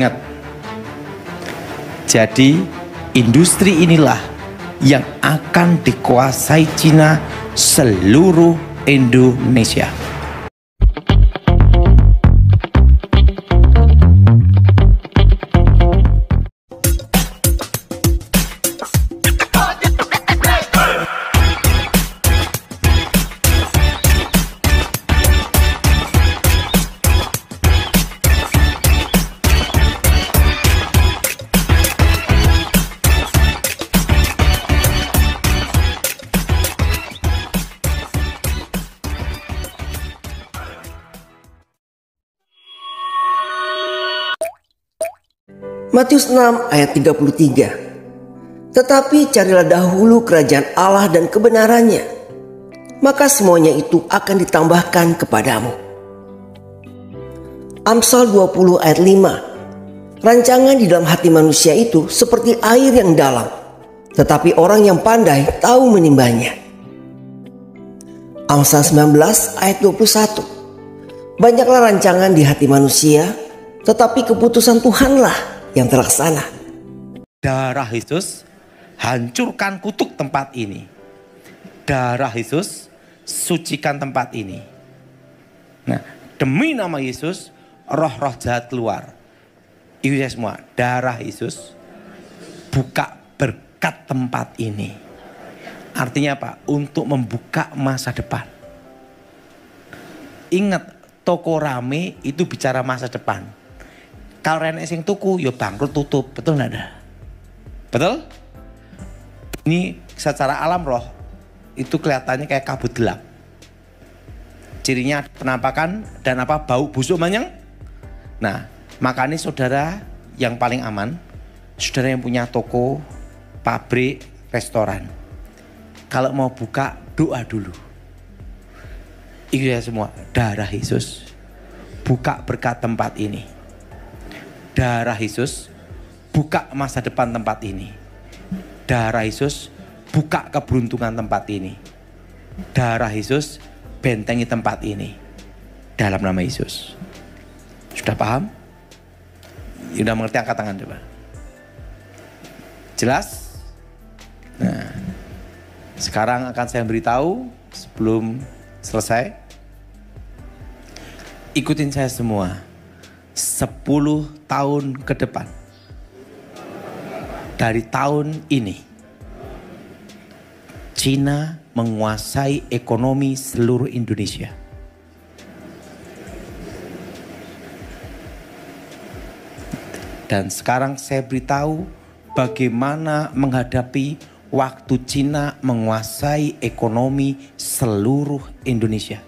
Ingat, jadi industri inilah yang akan dikuasai Cina seluruh Indonesia. Matius 6 ayat 33. Tetapi carilah dahulu kerajaan Allah dan kebenarannya, maka semuanya itu akan ditambahkan kepadamu. Amsal 20 ayat 5. Rancangan di dalam hati manusia itu seperti air yang dalam, tetapi orang yang pandai tahu menimbanya. Amsal 19 ayat 21. Banyaklah rancangan di hati manusia, tetapi keputusan Tuhanlah yang terlaksana. Darah Yesus hancurkan kutuk tempat ini. Darah Yesus sucikan tempat ini. Nah, demi nama Yesus, roh-roh jahat keluar. Ibu saya semua, darah Yesus buka berkat tempat ini. Artinya apa? Untuk membuka masa depan. Ingat, toko rame itu bicara masa depan. Kalau renek sing tuku, ya bangkrut tutup. Betul nggak ada? Betul? Ini secara alam roh, itu kelihatannya kayak kabut gelap. Cirinya penampakan dan apa? Bau busuk manyang. Nah, makanya saudara yang paling aman, saudara yang punya toko, pabrik, restoran. Kalau mau buka, doa dulu. Iya semua, darah Yesus buka berkat tempat ini. Darah Yesus buka masa depan tempat ini. Darah Yesus buka keberuntungan tempat ini. Darah Yesus bentengi tempat ini. Dalam nama Yesus. Sudah paham? Sudah mengerti? Angkat tangan coba. Jelas? Nah, sekarang akan saya beritahu sebelum selesai. Ikutin saya semua. 10 tahun ke depan. Dari tahun ini, Cina menguasai ekonomi seluruh Indonesia. Dan sekarang saya beritahu bagaimana menghadapi waktu Cina menguasai ekonomi seluruh Indonesia.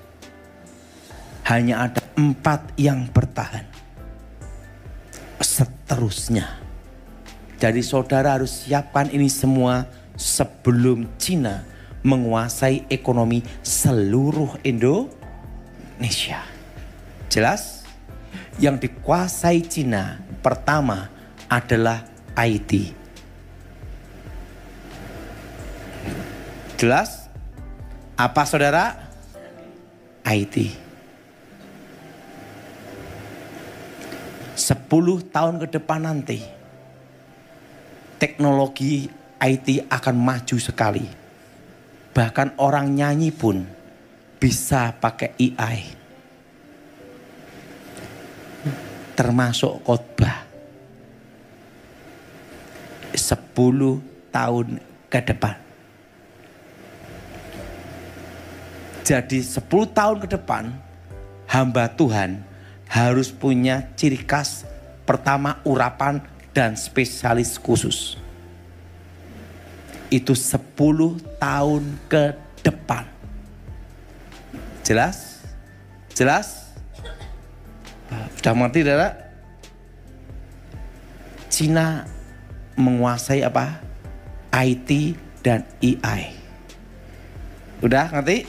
Hanya ada 4 yang bertahan. Seterusnya. Jadi saudara harus siapkan ini semua sebelum Cina menguasai ekonomi seluruh Indonesia. Jelas? Yang dikuasai Cina pertama adalah IT. Jelas? Apa saudara? IT. 10 tahun ke depan nanti teknologi IT akan maju sekali. Bahkan orang nyanyi pun bisa pakai AI. Termasuk khotbah. 10 tahun ke depan. Jadi 10 tahun ke depan hamba Tuhan harus punya ciri khas pertama urapan dan spesialis khusus. Itu 10 tahun ke depan. Jelas? Jelas? Sudah mengerti saudara? Cina menguasai apa? IT dan AI. Udah ngerti?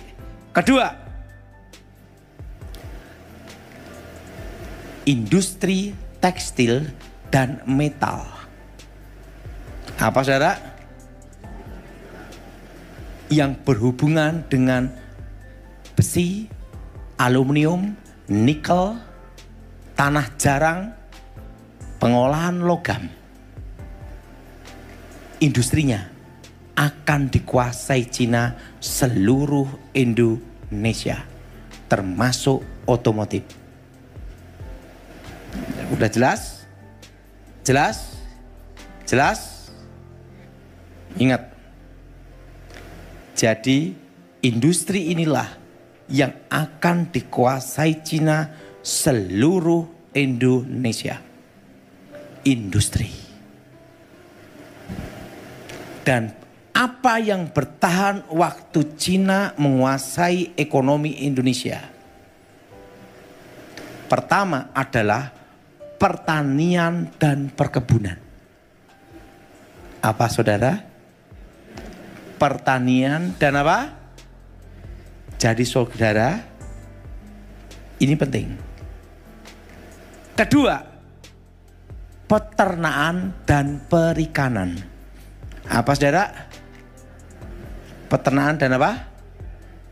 Kedua, industri tekstil dan metal. Apa saudara? Yang berhubungan dengan besi, aluminium, nikel, tanah jarang, pengolahan logam, industrinya akan dikuasai Cina seluruh Indonesia, termasuk otomotif. Udah jelas? Jelas? Jelas? Ingat, jadi industri inilah yang akan dikuasai Cina seluruh Indonesia. Industri. Dan apa yang bertahan waktu Cina menguasai ekonomi Indonesia? Pertama adalah pertanian dan perkebunan. Apa saudara? Pertanian dan apa? Jadi saudara, ini penting. Kedua, peternakan dan perikanan. Apa saudara? Peternakan dan apa?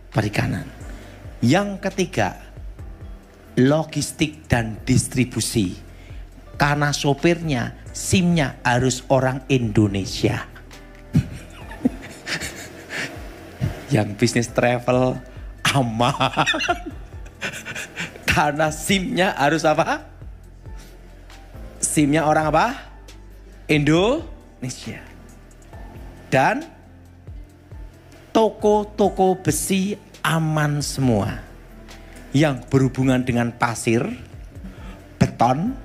Perikanan. Yang ketiga, logistik dan distribusi. Karena sopirnya, SIM-nya harus orang Indonesia. Yang bisnis travel aman. Karena SIM-nya harus apa? SIM-nya orang apa? Indonesia. Dan toko-toko besi aman semua. Yang berhubungan dengan pasir, beton,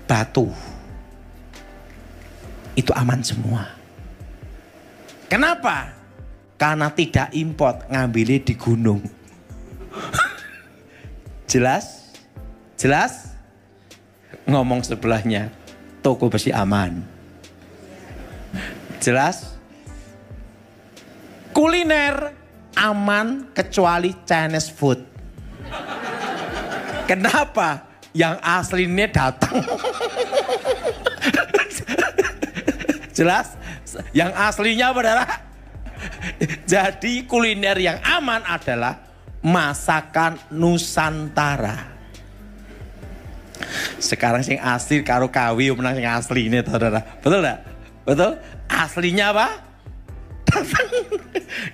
batu. Itu aman semua. Kenapa? Karena tidak import, ngambilnya di gunung. Jelas? Jelas? Ngomong sebelahnya, toko besi aman. Jelas? Kuliner aman kecuali Chinese food. Kenapa? Yang aslinya datang. Jelas? Yang aslinya saudara. Jadi kuliner yang aman adalah masakan Nusantara. Sekarang sing asli karo kawi menang sing asli ini saudara. Betul enggak? Betul? Aslinya apa?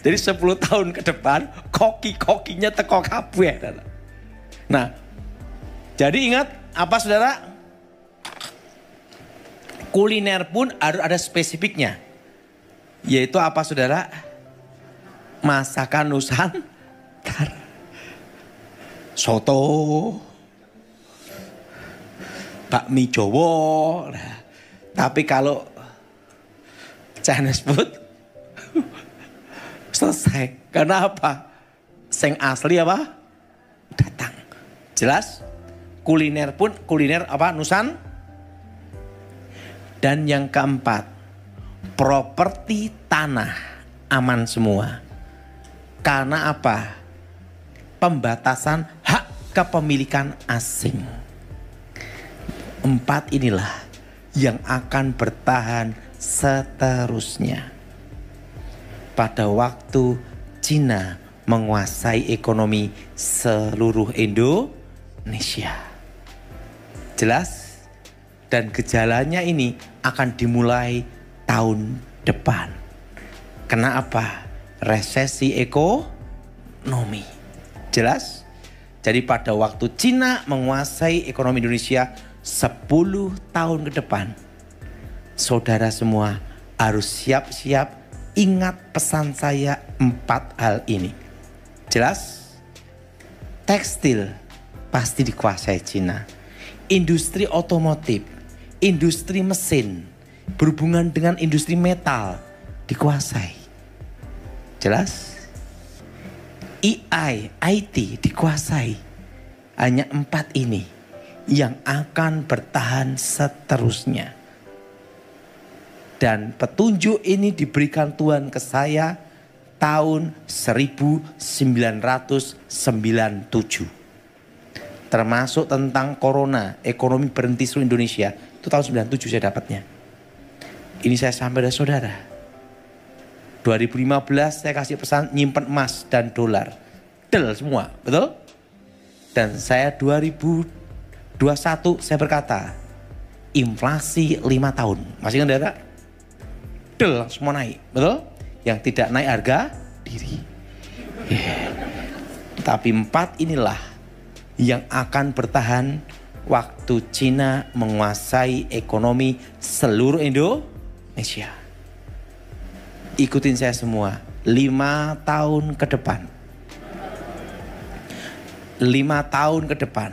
Jadi 10 tahun ke depan koki-kokinya teko kabeh. Nah, jadi ingat apa saudara? Kuliner pun harus ada spesifiknya. Yaitu apa saudara? Masakan Nusantara. Soto, bakmi Jawa. Nah, tapi kalau Chinese food selesai. Karena apa? Sing asli apa? Datang. Jelas? Kuliner pun kuliner apa? Nusan. Dan yang keempat, properti tanah aman semua. Karena apa? Pembatasan hak kepemilikan asing. 4 inilah yang akan bertahan seterusnya. Pada waktu Cina menguasai ekonomi seluruh Indonesia. Jelas? Dan gejalanya ini akan dimulai tahun depan. Kenapa? Resesi ekonomi. Jelas? Jadi pada waktu Cina menguasai ekonomi Indonesia 10 tahun ke depan, saudara semua harus siap-siap ingat pesan saya 4 hal ini. Jelas? Tekstil pasti dikuasai Cina. Industri otomotif, industri mesin, berhubungan dengan industri metal dikuasai. Jelas? IT dikuasai. Hanya 4 ini yang akan bertahan seterusnya. Dan petunjuk ini diberikan Tuhan ke saya tahun 1997. Termasuk tentang corona, ekonomi berhenti seluruh Indonesia. Itu tahun 97 saya dapatnya. Ini saya sampai dari saudara. 2015 saya kasih pesan nyimpen emas dan dolar. Del semua, betul? Dan saya 2021 saya berkata, inflasi 5 tahun. Masih kan Dara? Del semua naik, betul? Yang tidak naik harga diri. Tapi 4 inilah yang akan bertahan waktu Cina menguasai ekonomi seluruh Indonesia. Ikutin saya semua, 5 tahun ke depan. 5 tahun ke depan.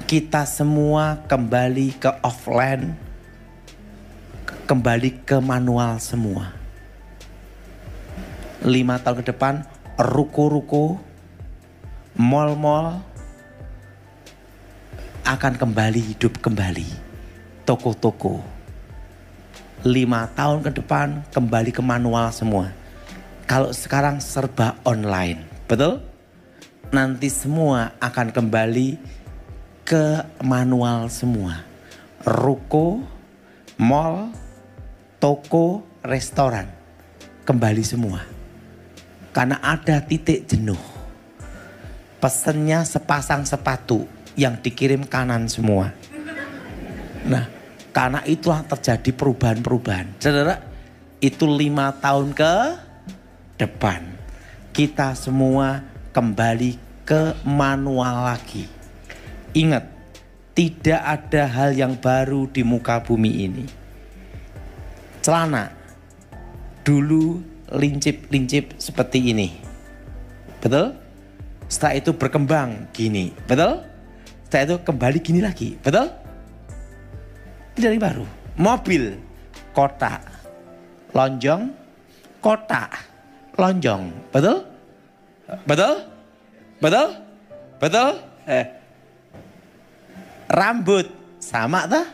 Kita semua kembali ke offline, kembali ke manual semua. 5 tahun ke depan, ruko-ruko, mal-mal akan kembali hidup kembali. Toko-toko. 5 tahun ke depan kembali ke manual semua. Kalau sekarang serba online, betul? Nanti semua akan kembali ke manual semua. Ruko, mall, toko, restoran. Kembali semua. Karena ada titik jenuh. Pesennya sepasang sepatu yang dikirim kanan semua. Nah, karena itulah terjadi perubahan-perubahan. Saudara, itu 5 tahun ke depan. Kita semua kembali ke manual lagi. Ingat, tidak ada hal yang baru di muka bumi ini. Celana dulu lincip-lincip seperti ini. Betul? Setelah itu berkembang gini. Betul? Setelah itu kembali gini lagi. Betul? Tidak ada yang baru. Mobil kotak, lonjong, kotak, lonjong. Betul? Betul? Betul? Betul? Rambut sama tuh,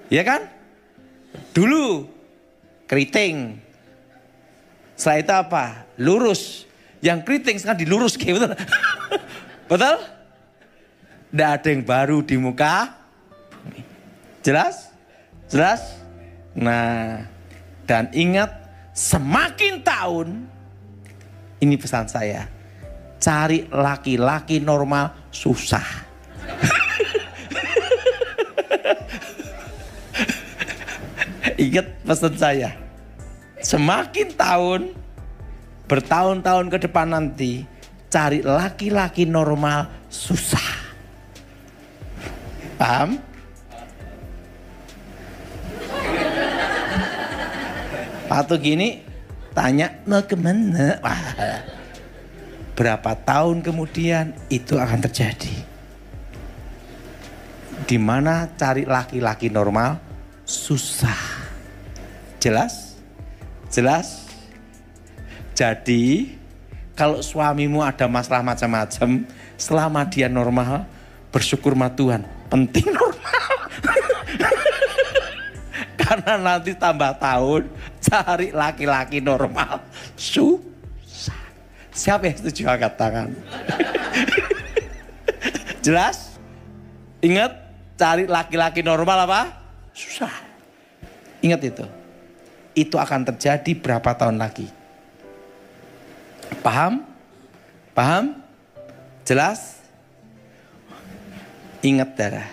ya kan? Dulu keriting, setelah itu apa? Lurus. Yang keriting sekarang dilurus, kayak betul? Betul? Tidak ada yang baru di muka. Jelas? Jelas? Nah, dan ingat, semakin tahun, ini pesan saya, cari laki-laki normal susah. Ingat pesan saya, semakin tahun, bertahun-tahun ke depan nanti, cari laki-laki normal susah. Paham? Atau gini, tanya mau kemana? Wah, berapa tahun kemudian itu akan terjadi. Di mana cari laki-laki normal susah. Jelas? Jelas? Jadi kalau suamimu ada masalah macam-macam, selama dia normal, bersyukur sama Tuhan. Penting normal. Karena nanti tambah tahun, cari laki-laki normal susah. Siapa yang setuju angkat tangan? Jelas? Ingat, cari laki-laki normal apa? Susah. Ingat itu. Itu akan terjadi berapa tahun lagi. Paham? Paham? Jelas? Ingat darah.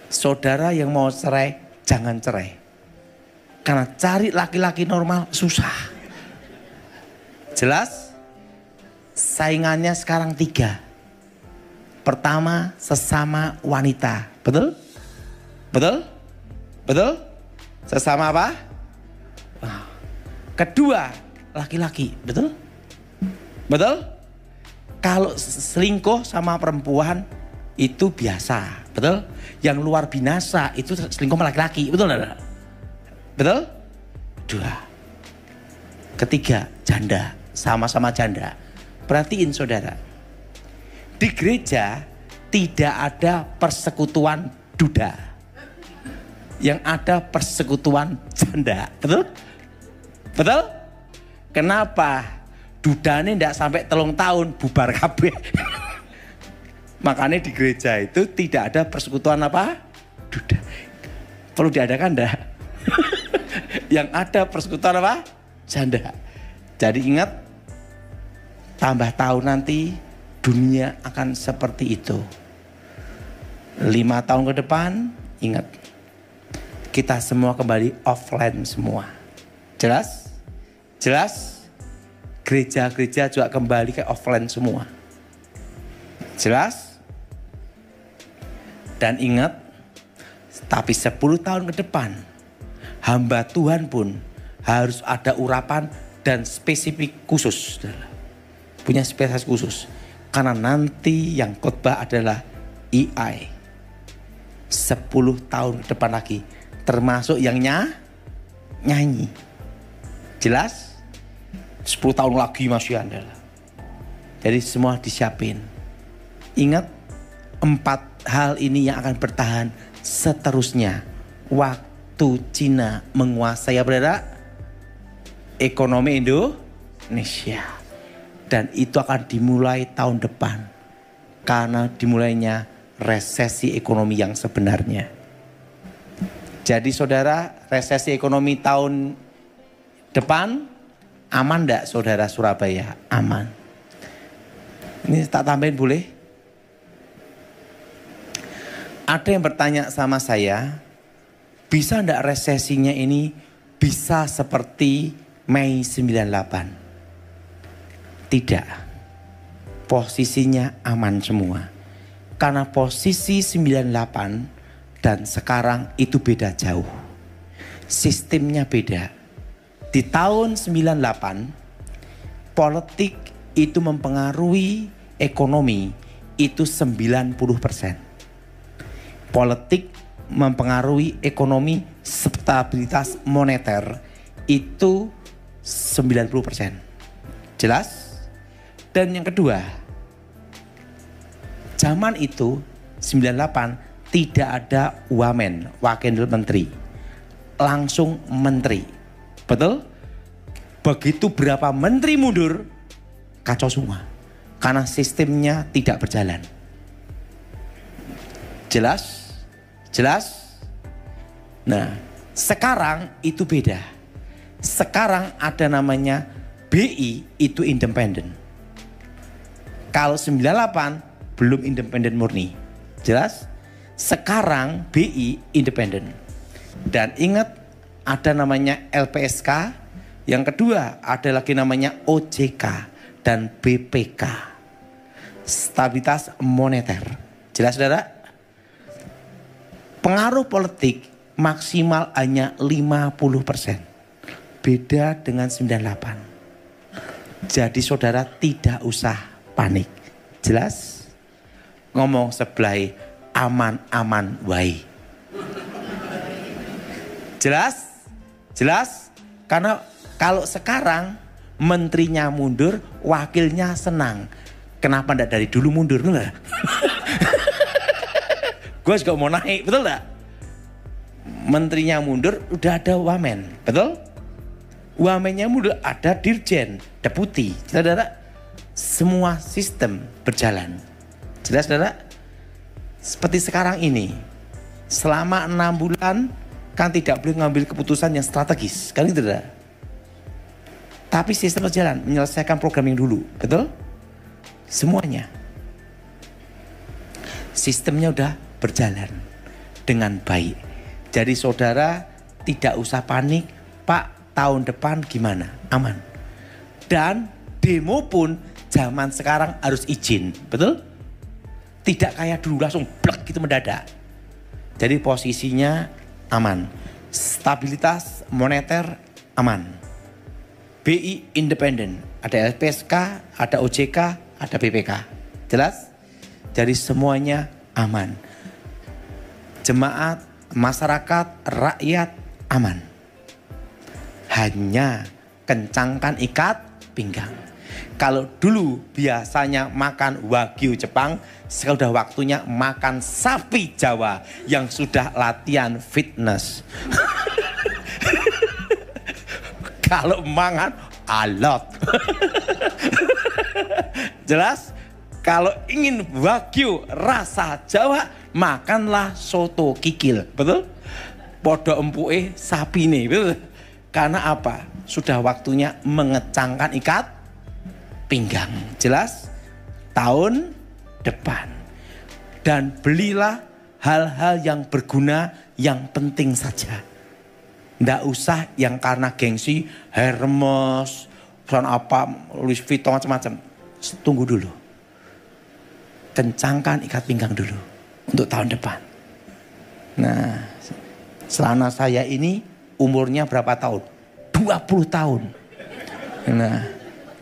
Saudara yang mau cerai, jangan cerai. Karena cari laki-laki normal susah. Jelas? Saingannya sekarang 3. Pertama, sesama wanita. Betul? Betul? Betul? Sesama apa? Kedua, laki-laki. Betul? Betul? Kalau selingkuh sama perempuan itu biasa. Betul? Yang luar binasa itu selingkuh sama laki-laki. Betul enggak? Betul? 2. Ketiga, janda. Sama-sama janda. Perhatiin saudara. Di gereja tidak ada persekutuan duda. Yang ada persekutuan janda. Betul? Betul? Kenapa? Dudane tidak sampai 3 tahun bubar kabeh. Makanya di gereja itu tidak ada persekutuan apa? Duda. Perlu diadakan enggak? Yang ada persekutuan apa? Janda. Jadi ingat, tambah tahun nanti dunia akan seperti itu. 5 tahun ke depan, ingat, kita semua kembali offline semua. Jelas? Jelas? Gereja-gereja juga kembali ke offline semua. Jelas? Dan ingat, tapi 10 tahun ke depan, hamba Tuhan pun harus ada urapan dan spesifik khusus. Punya spesies khusus. Karena nanti yang khotbah adalah AI. 10 tahun ke depan lagi. Termasuk yang nyanyi. Jelas? 10 tahun lagi masih adalah. Jadi semua disiapin. Ingat, 4 hal ini yang akan bertahan seterusnya. Waktu Cina menguasai ekonomi Indonesia. Dan itu akan dimulai tahun depan. Karena dimulainya resesi ekonomi yang sebenarnya. Jadi saudara, resesi ekonomi tahun depan aman enggak saudara Surabaya? Aman. Ini tak tambahin boleh? Ada yang bertanya sama saya, bisa enggak resesinya ini bisa seperti Mei 98? Tidak. Posisinya aman semua. Karena posisi 98 dan sekarang itu beda jauh. Sistemnya beda. Di tahun 98, politik itu mempengaruhi ekonomi itu 90%. Politik mempengaruhi ekonomi, stabilitas moneter itu 90%. Jelas? Dan yang kedua, zaman itu 98 tidak ada wamen, wakil menteri. Langsung menteri. Betul? Begitu berapa menteri mundur, kacau semua. Karena sistemnya tidak berjalan. Jelas? Jelas? Nah, sekarang itu beda. Sekarang ada namanya BI itu independen. Kalau 98 belum independen murni. Jelas? Sekarang BI independen. Dan ingat ada namanya LPSK. Yang kedua ada lagi namanya OJK dan BPK. Stabilitas moneter. Jelas saudara? Pengaruh politik maksimal hanya 50%. Beda dengan 98. Jadi saudara tidak usah panik. Jelas? Ngomong sebelah aman-aman wae. Jelas? Jelas? Karena kalau sekarang menterinya mundur, wakilnya senang. Kenapa enggak dari dulu mundur? Enggak? Gue juga mau naik, betul enggak? Menterinya mundur, udah ada wamen, betul? Wamennya mundur, ada dirjen, deputi. Saudara, semua sistem berjalan. Jelas saudara? Seperti sekarang ini, selama 6 bulan kan tidak boleh ngambil keputusan yang strategis, kan gitu saudara? Tapi sistem berjalan, menyelesaikan program yang dulu, betul? Semuanya. Sistemnya udah berjalan dengan baik. Jadi saudara tidak usah panik, Pak, tahun depan gimana? Aman. Dan demo pun zaman sekarang harus izin, betul? Tidak kayak dulu langsung blek gitu mendadak. Jadi posisinya aman. Stabilitas moneter aman. BI independen. Ada LPSK, ada OJK, ada BPK. Jelas? Jadi semuanya aman. Jemaat, masyarakat, rakyat aman. Hanya kencangkan ikat pinggang. Kalau dulu biasanya makan wagyu Jepang, sekarang sudah waktunya makan sapi Jawa yang sudah latihan fitness. Kalau mangan alot. Jelas? Kalau ingin wagyu rasa Jawa, makanlah soto kikil. Betul? Podo empuke sapi nih, betul? Karena apa? Sudah waktunya mengecangkan ikat pinggang. Jelas? Tahun depan. Dan belilah hal-hal yang berguna, yang penting saja. Nggak usah yang karena gengsi, Hermes, Louis Vuitton macam-macam. Tunggu dulu. Kencangkan ikat pinggang dulu untuk tahun depan. Nah, celana saya ini umurnya berapa tahun? 20 tahun. Nah,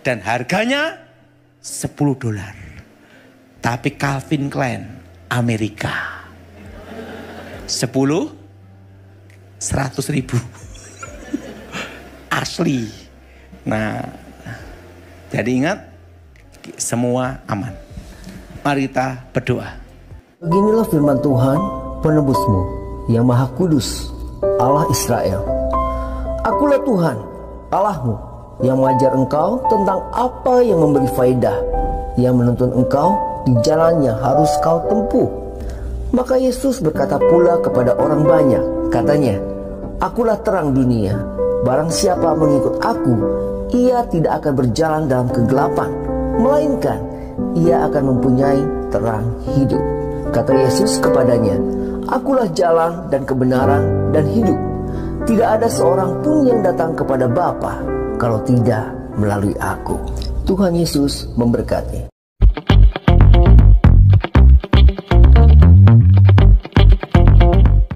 dan harganya $10. Tapi Calvin Klein Amerika 100.000 asli. Nah, jadi ingat, semua aman. Mari kita berdoa. Beginilah firman Tuhan, penebusmu yang maha kudus, Allah Israel. Akulah Tuhan, Allahmu, yang mengajar engkau tentang apa yang memberi faedah, yang menuntun engkau di jalan yang harus kau tempuh. Maka Yesus berkata pula kepada orang banyak, katanya, Akulah terang dunia, barang siapa mengikut aku, ia tidak akan berjalan dalam kegelapan, melainkan ia akan mempunyai terang hidup. Kata Yesus kepadanya, Akulah jalan dan kebenaran dan hidup. Tidak ada seorang pun yang datang kepada Bapa kalau tidak melalui aku. Tuhan Yesus memberkati.